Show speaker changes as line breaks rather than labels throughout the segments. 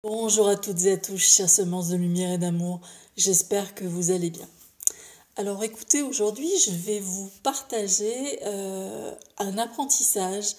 Bonjour à toutes et à tous, chères semences de lumière et d'amour, j'espère que vous allez bien. Alors écoutez, aujourd'hui je vais vous partager un apprentissage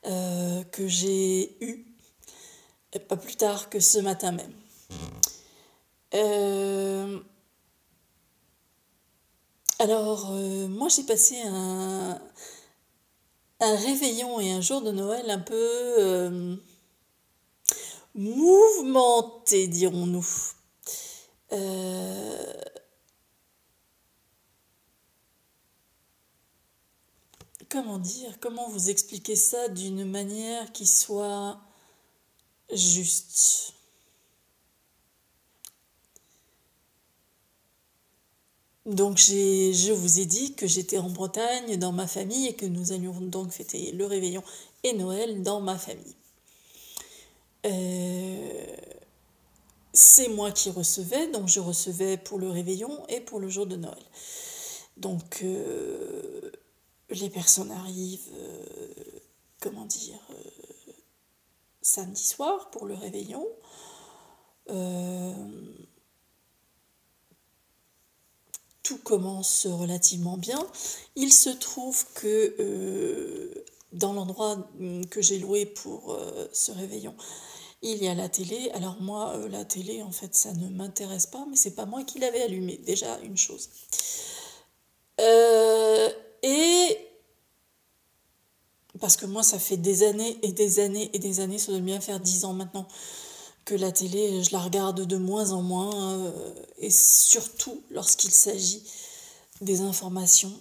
que j'ai eu, pas plus tard que ce matin même. Moi j'ai passé un réveillon et un jour de Noël un peu mouvementé, dirons-nous. Comment dire, comment vous expliquer ça d'une manière qui soit juste. Donc je vous ai dit que j'étais en Bretagne dans ma famille et que nous allions donc fêter le réveillon et Noël dans ma famille. C'est moi qui recevais, donc je recevais pour le réveillon et pour le jour de Noël. Donc les personnes arrivent, samedi soir pour le réveillon. Tout commence relativement bien. Il se trouve que dans l'endroit que j'ai loué pour ce réveillon, il y a la télé. Alors moi, la télé, en fait, ça ne m'intéresse pas, mais c'est pas moi qui l'avais allumée. Déjà, une chose. Et parce que moi, ça fait des années et des années et des années, ça doit bien faire 10 ans maintenant, que la télé, je la regarde de moins en moins, et surtout lorsqu'il s'agit des informations,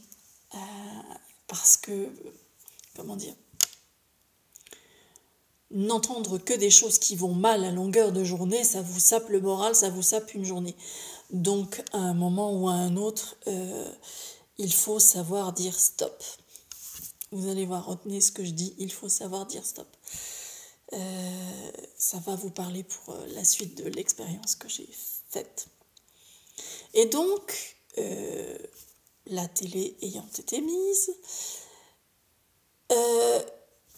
parce que, n'entendre que des choses qui vont mal à longueur de journée, ça vous sape le moral, ça vous sape une journée. Donc, à un moment ou à un autre, il faut savoir dire stop. Vous allez voir, retenez ce que je dis, il faut savoir dire stop. Ça va vous parler pour la suite de l'expérience que j'ai faite. Et donc, la télé ayant été mise,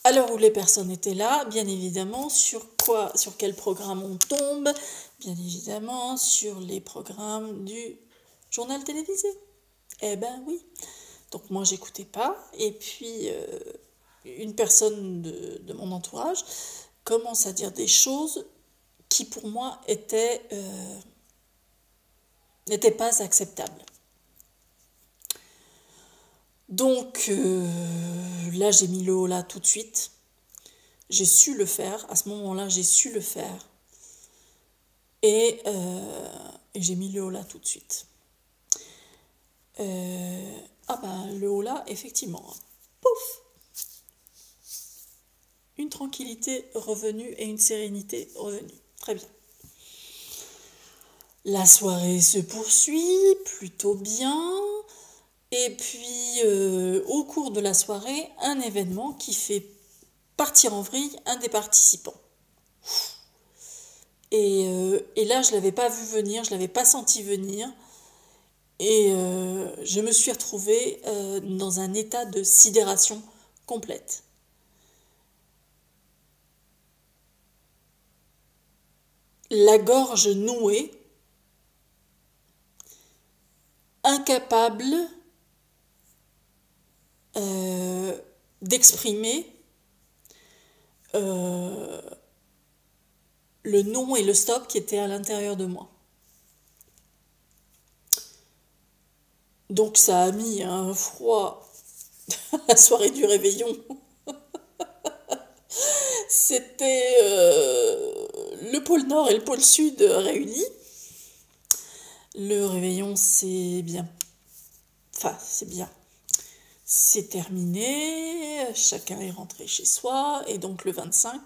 à l'heure où les personnes étaient là, bien évidemment, sur quel programme on tombe, bien évidemment, sur les programmes du journal télévisé. Eh ben oui. Donc moi, j'écoutais pas, et puis une personne de mon entourage commence à dire des choses qui pour moi n'étaient pas acceptables. Donc là, j'ai mis le haut là tout de suite. J'ai su le faire. À ce moment-là, j'ai su le faire. Et j'ai mis le haut là tout de suite. Le haut là, effectivement. Pouf! Une tranquillité revenue et une sérénité revenue. Très bien. La soirée se poursuit plutôt bien. Et puis, au cours de la soirée, un événement qui fait partir en vrille un des participants. Et là, je ne l'avais pas vu venir, je ne l'avais pas senti venir. Et je me suis retrouvée dans un état de sidération complète. La gorge nouée, incapable d'exprimer le non et le stop qui étaient à l'intérieur de moi. Donc ça a mis un froid à la soirée du réveillon. C'était le pôle Nord et le pôle Sud réunis. Le réveillon, c'est bien. C'est terminé, chacun est rentré chez soi, et donc le 25,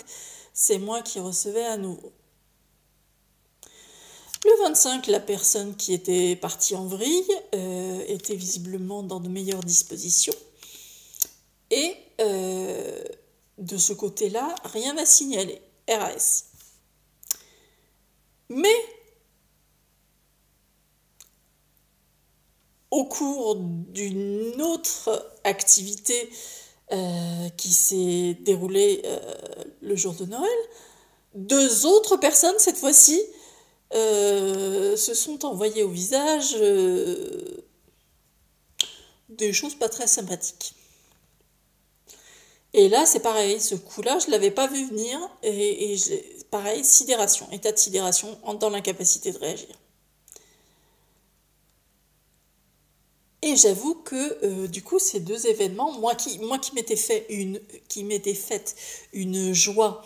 c'est moi qui recevais à nouveau. Le 25, la personne qui était partie en vrille était visiblement dans de meilleures dispositions. Et de ce côté-là, rien à signaler. RAS. Mais au cours d'une autre activité qui s'est déroulée le jour de Noël, 2 autres personnes, cette fois-ci, se sont envoyées au visage des choses pas très sympathiques. Et là, c'est pareil, ce coup-là, je ne l'avais pas vu venir, et pareil, sidération, état de sidération, dans l'incapacité de réagir. Et j'avoue que du coup, ces 2 événements, moi qui m'étais faite une joie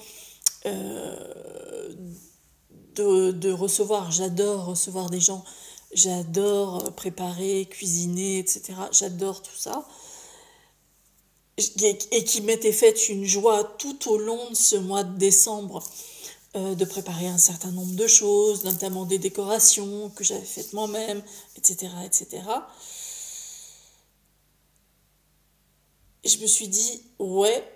de recevoir, j'adore recevoir des gens, j'adore préparer, cuisiner, etc. J'adore tout ça. Et qui m'était faite une joie tout au long de ce mois de décembre de préparer un certain nombre de choses, notamment des décorations que j'avais faites moi-même, etc., etc. Et je me suis dit, ouais,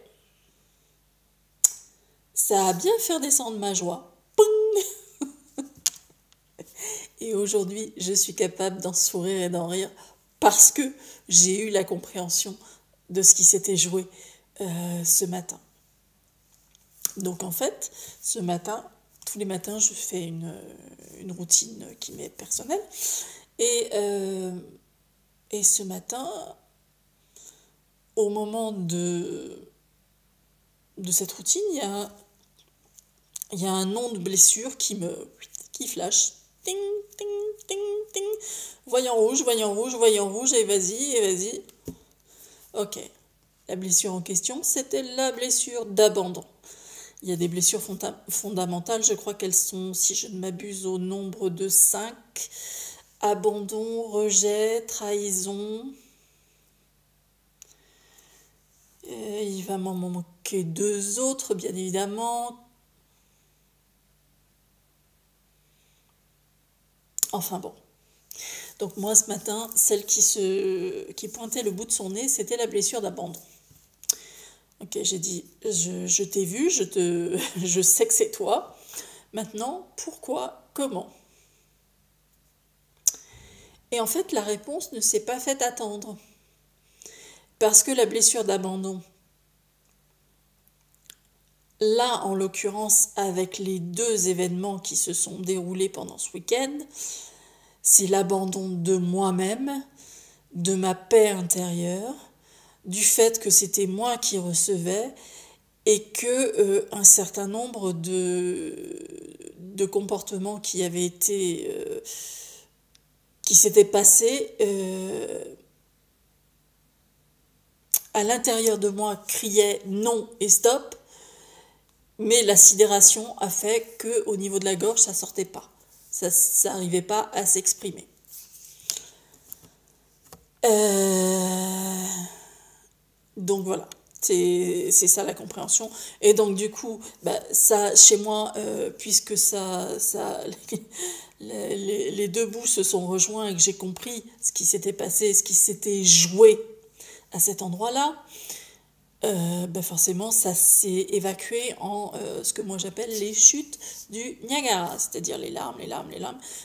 ça va bien faire descendre ma joie. Poum. Et aujourd'hui, je suis capable d'en sourire et d'en rire parce que j'ai eu la compréhension de ce qui s'était joué ce matin. Donc en fait, ce matin, tous les matins, je fais une routine qui m'est personnelle. Et ce matin, au moment de cette routine, il y a un nom de blessure qui flash. Ting, ting, ting, ting. Voyant rouge, et vas-y. Ok. La blessure en question, c'était la blessure d'abandon. Il y a des blessures fondamentales, je crois qu'elles sont, si je ne m'abuse, au nombre de 5. Abandon, rejet, trahison. Il va m'en manquer 2 autres, bien évidemment. Enfin bon. Donc moi, ce matin, celle qui pointait le bout de son nez, c'était la blessure d'abandon. Ok, j'ai dit, je t'ai vu, je sais que c'est toi. Maintenant, pourquoi, comment? Et en fait, la réponse ne s'est pas faite attendre. Parce que la blessure d'abandon, là, en l'occurrence, avec les 2 événements qui se sont déroulés pendant ce week-end, c'est l'abandon de moi-même, de ma paix intérieure, du fait que c'était moi qui recevais et que un certain nombre de comportements qui avaient été qui s'étaient passés à l'intérieur de moi criaient non et stop, mais la sidération a fait que au niveau de la gorge ça sortait pas, ça n'arrivait pas à s'exprimer. Donc voilà, c'est ça la compréhension. Et donc du coup, ça chez moi, puisque les 2 bouts se sont rejoints et que j'ai compris ce qui s'était passé, ce qui s'était joué à cet endroit-là, forcément ça s'est évacué en ce que moi j'appelle les chutes du Niagara, c'est-à-dire les larmes.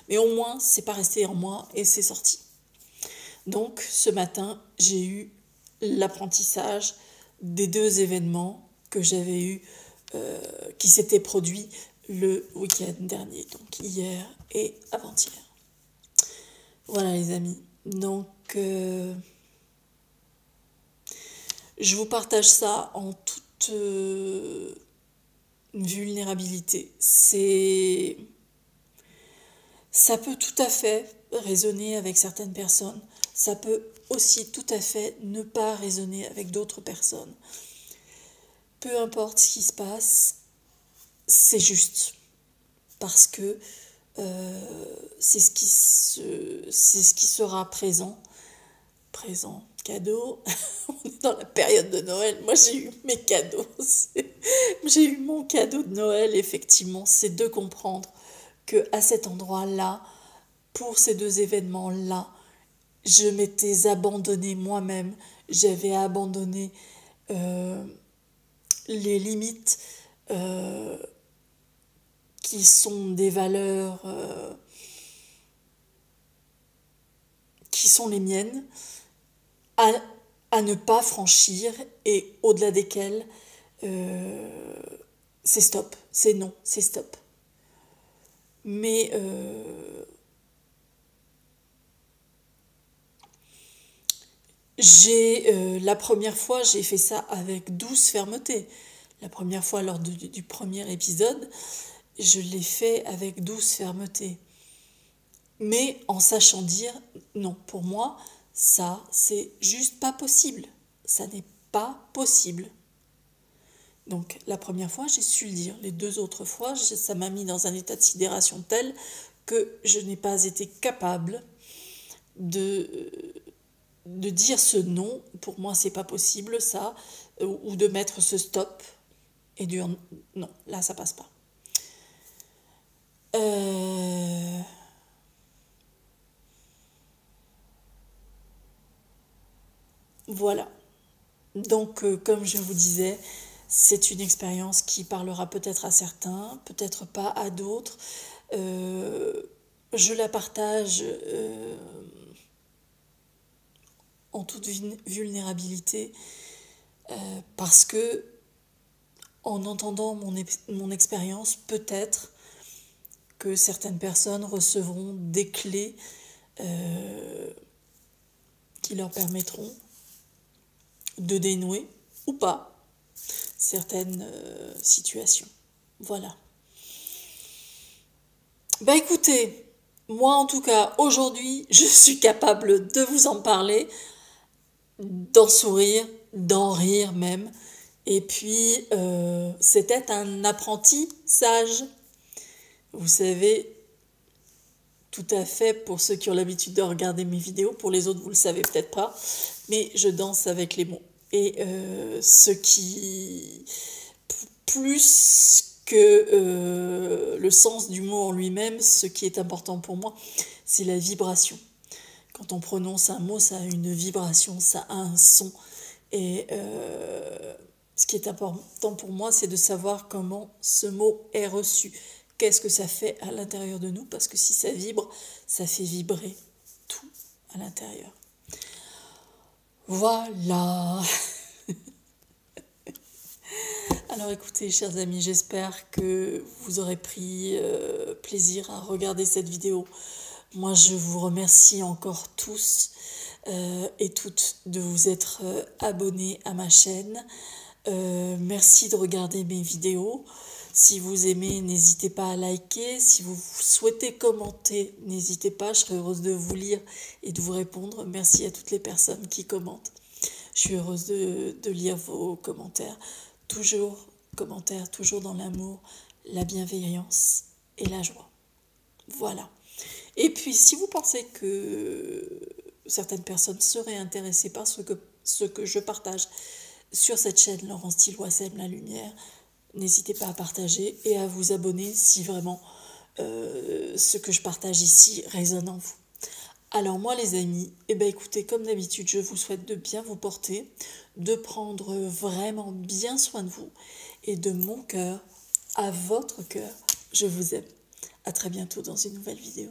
Mais au moins, c'est pas resté en moi et c'est sorti. Donc ce matin, j'ai eu l'apprentissage des 2 événements que j'avais eus, qui s'étaient produits le week-end dernier, donc hier et avant-hier. Voilà les amis, donc je vous partage ça en toute vulnérabilité. Ça peut tout à fait résonner avec certaines personnes, ça peut aussi tout à fait ne pas résonner avec d'autres personnes. Peu importe ce qui se passe, c'est juste. Parce que c'est ce qui sera présent. Présent, cadeau. On est dans la période de Noël. Moi, j'ai eu mes cadeaux. J'ai eu mon cadeau de Noël, effectivement. C'est de comprendre qu'à cet endroit-là, pour ces 2 événements-là, je m'étais abandonnée moi-même, j'avais abandonné les limites qui sont des valeurs qui sont les miennes, à ne pas franchir et au-delà desquelles c'est stop, c'est non, c'est stop. Mais la première fois, j'ai fait ça avec douce fermeté. La première fois, lors du premier épisode, je l'ai fait avec douce fermeté. Mais en sachant dire, non, pour moi, ça, c'est juste pas possible. Ça n'est pas possible. Donc, la première fois, j'ai su le dire. Les 2 autres fois, ça m'a mis dans un état de sidération tel que je n'ai pas été capable de dire ce non. Pour moi, c'est pas possible, ça. Ou de mettre ce stop et dire non, là, ça passe pas. Voilà. Donc, comme je vous disais, c'est une expérience qui parlera peut-être à certains, peut-être pas à d'autres. Je la partage en toute vulnérabilité parce que, en entendant mon expérience, peut-être que certaines personnes recevront des clés qui leur permettront de dénouer ou pas certaines situations. Voilà. Bah écoutez, moi en tout cas, aujourd'hui, je suis capable de vous en parler, d'en sourire, d'en rire même. Et puis, c'était un apprentissage. Vous savez, tout à fait, pour ceux qui ont l'habitude de regarder mes vidéos, pour les autres, vous le savez peut-être pas, mais je danse avec les mots. Et ce qui, plus que le sens du mot en lui-même, ce qui est important pour moi, c'est la vibration. Quand on prononce un mot, ça a une vibration, ça a un son. Et ce qui est important pour moi, c'est de savoir comment ce mot est reçu. Qu'est-ce que ça fait à l'intérieur de nous? Parce que si ça vibre, ça fait vibrer tout à l'intérieur. Voilà. Alors écoutez, chers amis, j'espère que vous aurez pris plaisir à regarder cette vidéo. Moi, je vous remercie encore tous et toutes de vous être abonnés à ma chaîne. Merci de regarder mes vidéos. Si vous aimez, n'hésitez pas à liker. Si vous souhaitez commenter, n'hésitez pas. Je serai heureuse de vous lire et de vous répondre. Merci à toutes les personnes qui commentent. Je suis heureuse de lire vos commentaires. Toujours dans l'amour, la bienveillance et la joie. Voilà. Et puis, si vous pensez que certaines personnes seraient intéressées par ce que je partage sur cette chaîne Laurence Tilloy sème la lumière, n'hésitez pas à partager et à vous abonner si vraiment ce que je partage ici résonne en vous. Alors moi les amis, écoutez, comme d'habitude, je vous souhaite de bien vous porter, de prendre vraiment bien soin de vous et de mon cœur à votre cœur, je vous aime. À très bientôt dans une nouvelle vidéo.